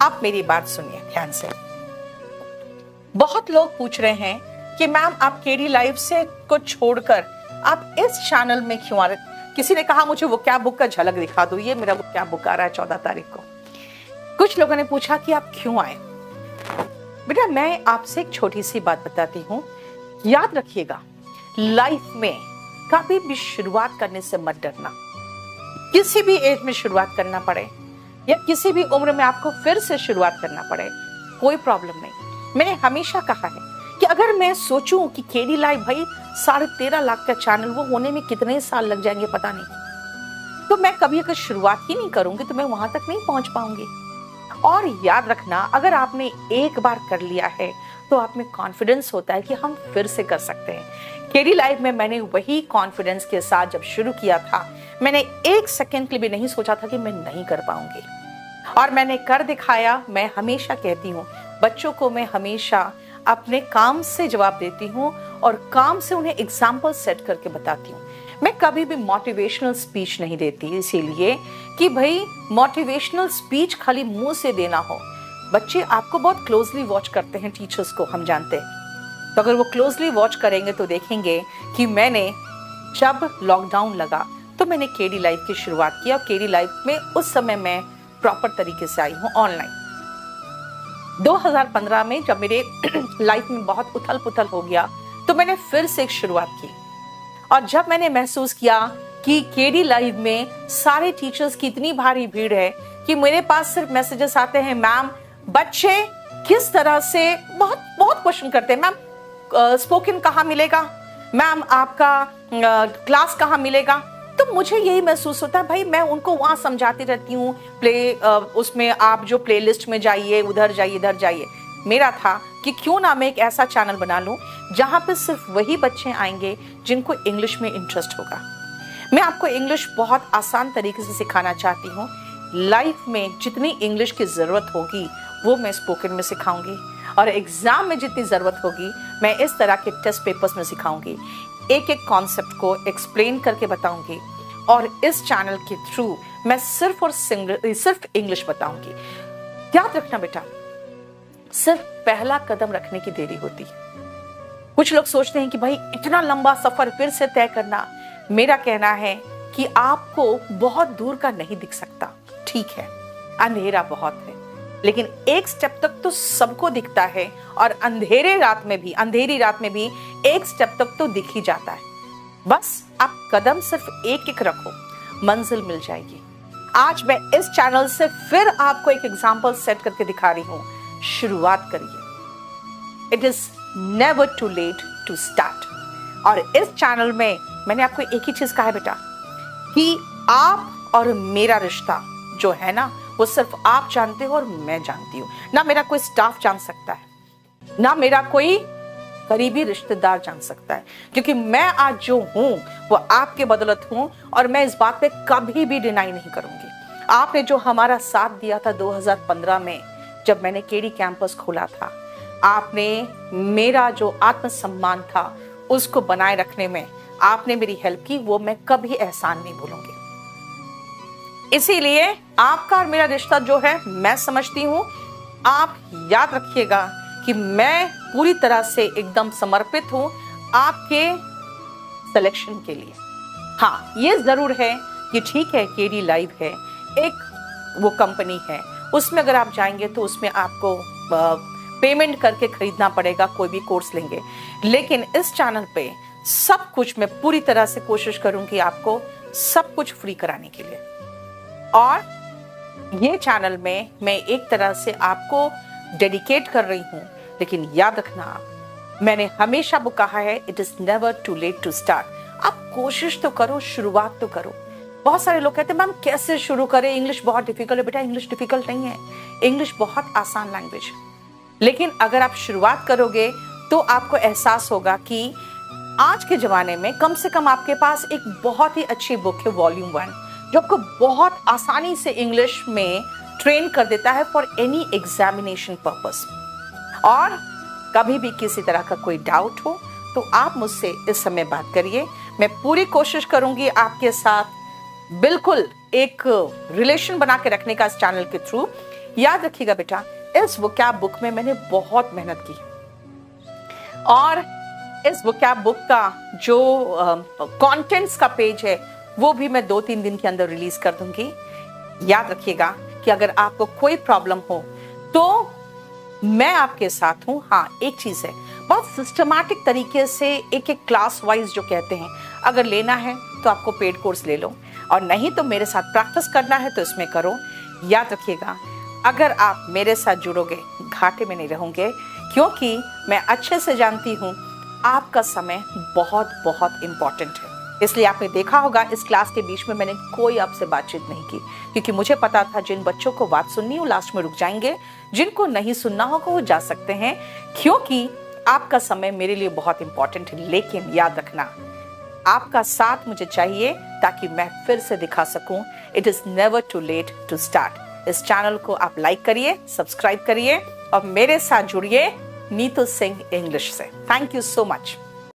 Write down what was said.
आप मेरी बात सुनिए ध्यान से। बहुत लोग पूछ रहे हैं कि मैम आप केडी लाइव से को छोड़कर आप इस चैनल में क्यों आ रहे। किसी ने कहा मुझे वो क्या बुक का झलक दिखा दो, ये मेरा वो क्या बुक आ रहा है 14 तारीख को। कुछ लोगों ने पूछा कि आप क्यों आए। बेटा मैं आपसे एक छोटी सी बात बताती हूँ, याद रखिएगा लाइफ में कभी भी शुरुआत करने से मत डरना। किसी भी एज में शुरुआत करना पड़े या किसी भी उम्र में आपको फिर से शुरुआत करना पड़े, कोई प्रॉब्लम नहीं। मैंने हमेशा कहा है कि अगर मैं सोचूं कि केडी लाइव भाई 13.5 लाख का चैनल, वो होने में कितने साल लग जाएंगे पता नहीं, तो मैं कभी अगर शुरुआत ही नहीं करूंगी तो मैं वहां तक नहीं पहुंच पाऊंगी। और याद रखना, अगर आपने एक बार कर लिया है तो आप में कॉन्फिडेंस होता है कि हम फिर से कर सकते हैं। केडी लाइव में मैंने वही कॉन्फिडेंस के साथ जब शुरू किया था, मैंने एक सेकंड के लिए भी नहीं सोचा था कि मैं नहीं कर पाऊंगी, और मैंने कर दिखाया। मैं हमेशा कहती हूँ बच्चों को, मैं हमेशा अपने काम से जवाब देती हूँ और काम से उन्हें एग्जाम्पल सेट करके बताती हूँ। मैं कभी भी मोटिवेशनल स्पीच नहीं देती, इसीलिए कि भाई मोटिवेशनल स्पीच खाली मुंह से देना हो। बच्चे आपको बहुत क्लोजली वॉच करते हैं, टीचर्स को हम जानते हैं, तो अगर वो क्लोजली वॉच करेंगे तो देखेंगे कि मैंने जब लॉकडाउन लगा तो मैंने केडी लाइव की शुरुआत की। और केडी लाइव में उस समय मैं प्रॉपर तरीके से आई हूँ ऑनलाइन। 2015 में जब मेरे लाइफ में बहुत उथल पुथल हो गया तो मैंने फिर से एक शुरुआत की, और जब मैंने महसूस किया कि केडी लाइव में सारे टीचर्स की इतनी भारी भीड़ है कि मेरे पास सिर्फ मैसेजेस आते हैं, मैम बच्चे किस तरह से बहुत बहुत क्वेश्चन करते हैं, मैम स्पोकन कहाँ मिलेगा, मैम आपका क्लास कहाँ मिलेगा। तो मुझे यही महसूस होता है, भाई मैं उनको वहां समझाती रहती हूँ उसमें आप जो प्लेलिस्ट में जाइए, उधर जाइए, इधर जाइए। मेरा था कि क्यों ना मैं एक ऐसा चैनल बना लूं जहां पे सिर्फ वही बच्चे आएंगे जिनको इंग्लिश में इंटरेस्ट होगा। मैं आपको इंग्लिश बहुत आसान तरीके से सिखाना चाहती हूँ। लाइफ में जितनी इंग्लिश की जरूरत होगी वो मैं स्पोकन में सिखाऊंगी, और एग्जाम में जितनी जरूरत होगी मैं इस तरह के टेस्ट पेपर्स में सिखाऊंगी। एक एक कॉन्सेप्ट को एक्सप्लेन करके बताऊंगी, और इस चैनल के थ्रू मैं सिर्फ और सिर्फ इंग्लिश बताऊंगी। याद रखना बेटा, सिर्फ पहला कदम रखने की देरी होती है। कुछ लोग सोचते हैं कि भाई इतना लंबा सफर फिर से तय करना। मेरा कहना है कि आपको बहुत दूर का नहीं दिख सकता, ठीक है, अंधेरा बहुत है, लेकिन एक स्टेप तक तो सबको दिखता है, और अंधेरी रात में भी एक स्टेप तक तो दिख ही जाता है। बस आप कदम सिर्फ एक एक रखो, मंजिल मिल जाएगी। आज मैं इस चैनल से फिर आपको एक एग्जांपल सेट करके दिखा रही हूं। शुरुआत करिए, it is never too late to start. और इस चैनल में मैंने आपको एक ही चीज कहा है बेटा, कि आप और मेरा रिश्ता जो है ना, वो सिर्फ आप जानते हो और मैं जानती हूँ। ना मेरा कोई स्टाफ जान सकता है, ना मेरा कोई करीबी रिश्तेदार जान सकता है, क्योंकि मैं आज जो हूं वो आपके बदौलत हूं, और मैं इस बात पे कभी भी डिनाई नहीं करूंगी। आपने जो हमारा साथ दिया था 2015 में जब मैंने केडी कैंपस खोला था, आपने मेरा जो आत्मसम्मान था उसको बनाए रखने में आपने मेरी हेल्प की, वो मैं कभी एहसान नहीं भूलूंगी। इसीलिए आपका और मेरा रिश्ता जो है मैं समझती हूं। आप याद रखिएगा कि मैं पूरी तरह से एकदम समर्पित हूं आपके सिलेक्शन के लिए। हाँ, ये जरूर है कि ठीक है केडी लाइव है, एक वो कंपनी है, उसमें अगर आप जाएंगे तो उसमें आपको पेमेंट करके खरीदना पड़ेगा, कोई भी कोर्स लेंगे। लेकिन इस चैनल पे सब कुछ मैं पूरी तरह से कोशिश करूंगी आपको सब कुछ फ्री कराने के लिए। और ये चैनल में मैं एक तरह से आपको डेडिकेट कर रही हूं। लेकिन याद रखना, मैंने हमेशा वो कहा है, it is never too late to start. आप कोशिश तो करो, शुरुआत तो करो। बहुत सारे लोग कहते हैं मैम कैसे शुरू करें, इंग्लिश बहुत डिफिकल्ट है। बेटा इंग्लिश डिफिकल्ट नहीं है, इंग्लिश बहुत आसान लैंग्वेज है। लेकिन अगर आप शुरुआत करोगे तो आपको एहसास होगा कि आज के जमाने में कम से कम आपके पास एक बहुत ही अच्छी बुक है, वॉल्यूम 1, जो आपको बहुत आसानी से इंग्लिश में ट्रेन कर देता है फॉर एनी एग्जामिनेशन पर्पस। और कभी भी किसी तरह का कोई डाउट हो तो आप मुझसे इस समय बात करिए। मैं पूरी कोशिश करूंगी आपके साथ बिल्कुल एक रिलेशन बना के रखने का इस चैनल के थ्रू। याद रखिएगा बेटा, इस वोकैब बुक में मैंने बहुत मेहनत की और इस वोकैब बुक का जो कंटेंट्स का पेज है वो भी मैं 2-3 दिन के अंदर रिलीज कर दूंगी। याद रखिएगा कि अगर आपको कोई प्रॉब्लम हो तो मैं आपके साथ हूं। हाँ, एक चीज है, बहुत सिस्टमैटिक तरीके से एक एक क्लास वाइज जो कहते हैं, अगर लेना है तो आपको पेड कोर्स ले लो और नहीं तो मेरे साथ प्रैक्टिस करना है तो इसमें करो। याद रखिएगा, अगर आप मेरे साथ जुड़ोगे घाटे में नहीं रहोगे, क्योंकि मैं अच्छे से जानती हूं आपका समय बहुत बहुत इंपॉर्टेंट है। इसलिए आपने देखा होगा इस क्लास के बीच में मैंने कोई आपसे बातचीत नहीं की, क्योंकि मुझे पता था जिन बच्चों को बात सुननी हो लास्ट में रुक जाएंगे, जिनको नहीं सुनना होगा वो जा सकते हैं, क्योंकि आपका समय मेरे लिए बहुत इंपॉर्टेंट है। लेकिन याद रखना, आपका साथ मुझे चाहिए ताकि मैं फिर से दिखा सकूं it is never too late to start. इस चैनल को आप लाइक करिए, सब्सक्राइब करिए और मेरे साथ जुड़िए नीतू सिंह इंग्लिश से। Thank you so much.